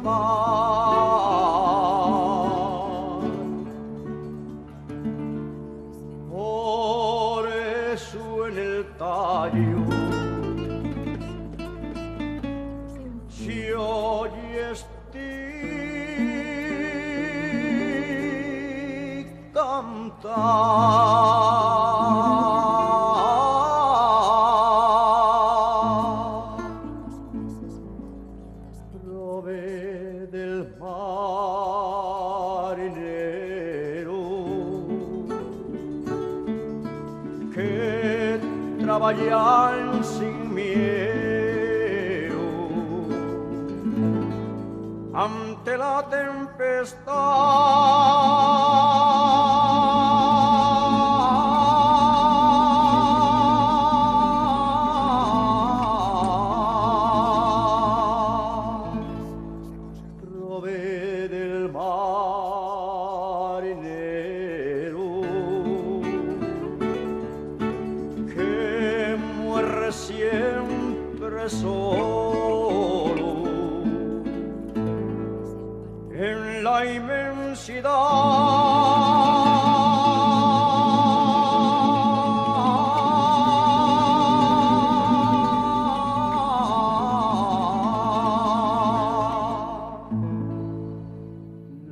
mar. Por eso en el tallo si oyes cantar, prove del marinero que trabajan sin miedo ante la tempestad. Prove del marinero que muere siempre solo en la inmensidad.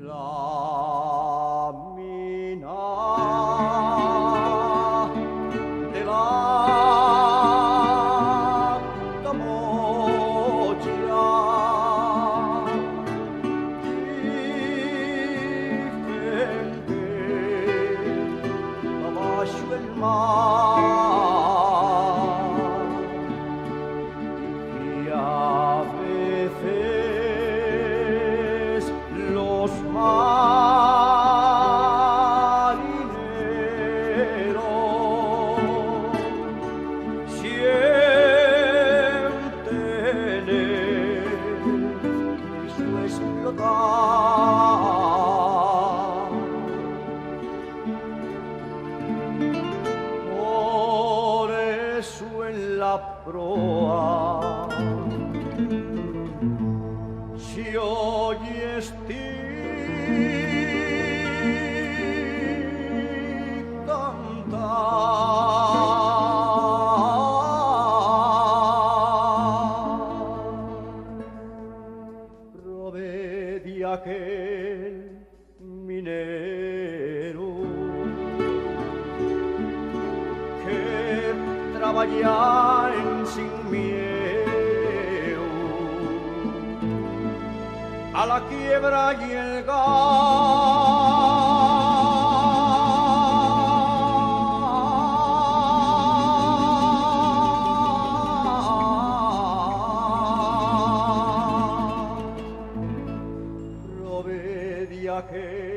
La mina de la Camocha dicen que abajo el mar y a veces los marineros sienten su explotar. Por eso en la proa si oyes cantar, prove de aquel minero que trabajan sin miedo a la quiebra y el gas. Prove de aquel